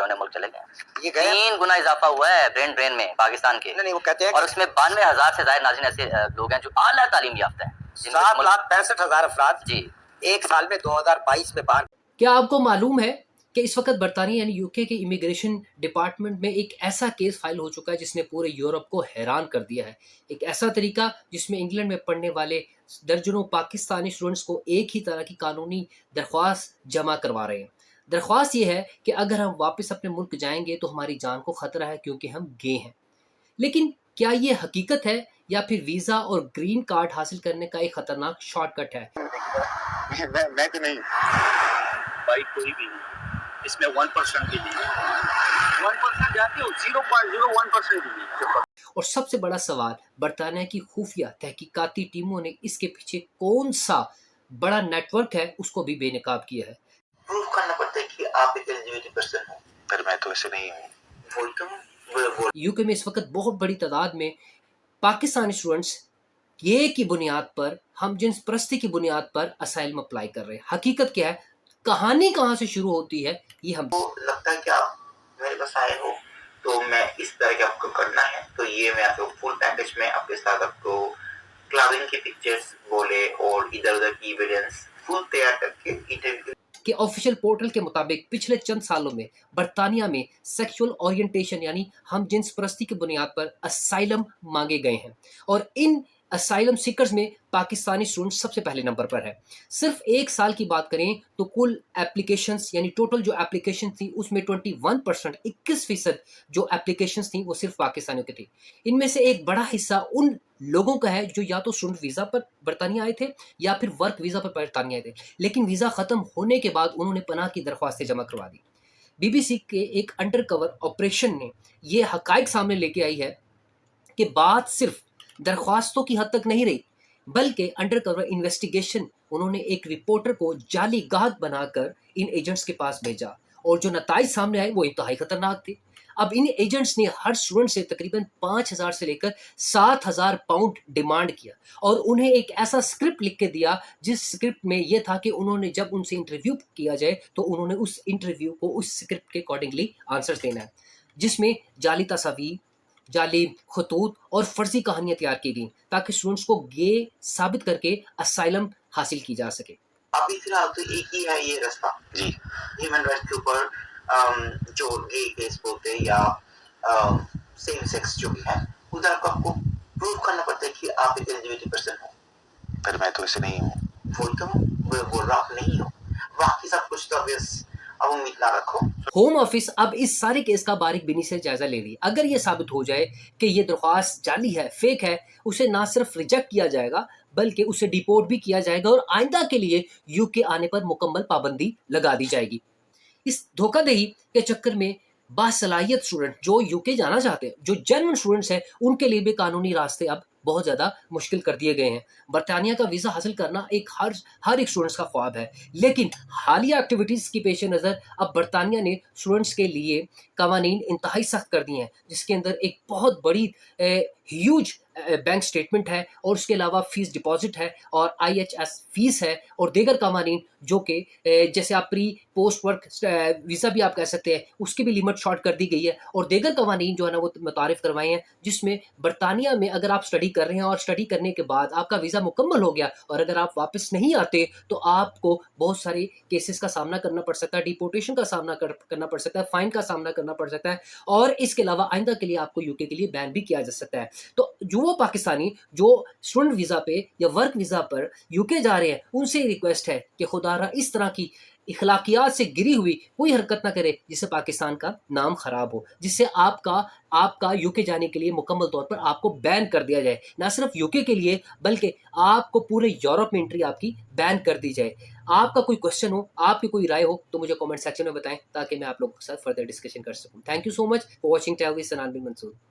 गए, उन्हें मुल्क चले गए। ये 3 गुना इजाफा हुआ है ब्रेन ड्रेन में पाकिस्तान के। नहीं, वो कहते हैं और उसमें 92,000 से ज्यादा नाज़रीन ऐसे लोग हैं जो आला तालीम याफ्ता है। 7,65,000 अफराद जी एक साल में 2022 में बाहर। क्या आपको मालूम है कि इस वक्त बरतानिया यानी यूके के इमिग्रेशन डिपार्टमेंट में एक ऐसा केस फाइल हो चुका है जिसने पूरे यूरोप को हैरान कर दिया है। एक ऐसा तरीका जिसमें इंग्लैंड में पढ़ने वाले दर्जनों पाकिस्तानी स्टूडेंट्स को एक ही तरह की कानूनी दरख्वास्त जमा करवा रहे हैं। दरख्वास्त ये है कि अगर हम वापस अपने मुल्क जाएंगे तो हमारी जान को खतरा है क्योंकि हम गे हैं। लेकिन क्या ये हकीकत है या फिर वीज़ा और ग्रीन कार्ड हासिल करने का एक खतरनाक शॉर्टकट है? मैं तो नहीं भाई, कोई भी नहीं इसमें 1% भी नहीं, 1% जाते हो, 0.01% भी नहीं। और सबसे बड़ा सवाल, बरतानिया की खुफिया तहकीकाती टीमों ने इसके पीछे कौन सा बड़ा नेटवर्क है उसको भी बेनकाब किया है। प्रूफ करना पड़ता है कि आप एक एलिजिबिलिटी पर्सन हो, पर मैं तो ऐसे नहीं हूँ। बोलता हूँ यूके में इस वक्त बहुत बड़ी तादाद में पाकिस्तानी स्टूडेंट्स ये की बुनियाद पर, हम जिन्स परस्ती की बुनियाद पर असाइलम अप्लाई कर रहे हैं। हकीकत क्या है, कहानी कहाँ से शुरू होती है, ये हम लगता है कि आप मेरे पास आए हो तो मैं इस तरह के आपको करना है, तो ये मैं आपको फुल पैकेज में आपके साथ आपको क्लाउडिंग की पिक्चर्स बोले और इधर उधर की एविडेंस फुल तैयार करके इंटरव्यू के ऑफिशियल पोर्टल के मुताबिक पिछले चंद सालों में बरतानिया में सेक्सुअल ओरिएंटेशन यानी हम जिन्स परस्ती की बुनियाद पर असाइलम मांगे गए हैं और इन असाइलम सीकर्स में पाकिस्तानी स्टूडेंट सबसे पहले नंबर पर है। सिर्फ एक साल की बात करें तो कुल एप्लीकेशंस यानी टोटल जो एप्लीकेशन थी उसमें 21% 21% जो एप्लीकेशंस थी वो सिर्फ पाकिस्तानियों की थी। इनमें से एक बड़ा हिस्सा उन लोगों का है जो या तो स्टूडेंट वीज़ा पर बरतानिया आए थे या फिर वर्क वीज़ा पर बरतानिया आए थे, लेकिन वीज़ा ख़त्म होने के बाद उन्होंने पनाह की दरख्वास्तें जमा करवा दी। बीबीसी के एक अंडरकवर ऑपरेशन ने ये हकाइक सामने लेके आई है कि बात सिर्फ दरख्वास्तों की हद तक नहीं रही, बल्कि अंडरकवर इन्वेस्टिगेशन उन्होंने एक रिपोर्टर को जाली गाहक बनाकर इन एजेंट्स के पास भेजा और जो नताइज सामने आए वो इंतहाई खतरनाक थे। अब इन एजेंट्स ने हर स्टूडेंट से तकरीबन 5,000 से लेकर 7,000 पाउंड डिमांड किया और उन्हें एक ऐसा स्क्रिप्ट लिख के दिया जिस स्क्रिप्ट में यह था कि उन्होंने जब उनसे इंटरव्यू किया जाए तो उन्होंने उस इंटरव्यू को उस स्क्रिप्ट के अकॉर्डिंगली आंसर्स देना है, जिसमें जाली तस्वीर, जाली खतूत और फर्जी कहानियां तैयार की गई ताकि स्टूडेंट्स को गे साबित करके असाइलम हासिल की जा सके। अभी फिलहाल तो एक ही है ये रास्ता जी, ह्यूमन राइट्स के ऊपर जो गे केस बोलते हैं या सेम सेक्स जो भी है, उधर आपको प्रूव करना पड़ता है कि आप एक एलिजिबिलिटी पर्सन हो। पर मैं तो ऐसे नहीं हूँ। बोलता हूँ बोल रहा आप नहीं हो, बाकी सब कुछ तो अब उम्मीद ना रखो। होम ऑफिस अब इस सारे केस का बारीक बीनी से जायजा ले रही है। अगर ये साबित हो जाए कि ये दरख्वास्त जाली है, फेक है, उसे ना सिर्फ रिजेक्ट किया जाएगा बल्कि उसे डिपोर्ट भी किया जाएगा और आइंदा के लिए यूके आने पर मुकम्मल पाबंदी लगा दी जाएगी। इस धोखाधड़ी के चक्कर में बासलाहियत स्टूडेंट जो यूके जाना चाहते हैं, जो जेन्युइन स्टूडेंट्स हैं, उनके लिए भी कानूनी रास्ते अब बहुत ज़्यादा मुश्किल कर दिए गए हैं। बरतानिया का वीज़ा हासिल करना एक हर एक स्टूडेंट्स का ख्वाब है, लेकिन हालिया एक्टिविटीज़ की पेश नज़र अब बरतानिया ने स्टूडेंट्स के लिए कवानीन इंतहाई सख्त कर दिए हैं, जिसके अंदर एक बहुत बड़ी ह्यूज बैंक स्टेटमेंट है और उसके अलावा फ़ीस डिपॉजिट है और IHS फ़ीस है और दीगर कवानीन जो कि जैसे आप प्री पोस्ट वर्क वीज़ा भी आप कह सकते हैं, उसकी भी लिमिट शॉर्ट कर दी गई है और दीगर कवानीन जो है ना वो मुतारिफ़ करवाए हैं, जिसमें बरतानिया में अगर आप स्टडी कर रहे हैं और स्टडी करने के बाद आपका वीज़ा मुकम्मल हो गया और अगर आप वापस नहीं आते तो आपको बहुत सारे केसेस का सामना करना पड़ सकता है, डिपोर्टेशन का सामना करना पड़ सकता है, फ़ाइन का सामना करना पड़ सकता है और इसके अलावा आइंदा के लिए आपको यूके के लिए बैन भी किया जा सकता है। तो जो वो पाकिस्तानी जो स्टूडेंट वीज़ा पे या वर्क वीज़ा पर यूके जा रहे हैं, उनसे रिक्वेस्ट है कि खुदारा इस तरह की इखलाकियात से गिरी हुई कोई हरकत ना करे जिससे पाकिस्तान का नाम खराब हो, जिससे आपका यूके जाने के लिए मुकम्मल तौर पर आपको बैन कर दिया जाए। ना सिर्फ यूके के लिए बल्कि आपको पूरे यूरोप में एंट्री आपकी बैन कर दी जाए। आपका कोई क्वेश्चन हो, आपकी कोई राय हो तो मुझे कमेंट सेक्शन में बताएं ताकि मैं आप लोगों के साथ फर्दर डिस्कशन कर सकूं। Thank you so much for watching टेलविज़ सनान बिन मंसूर।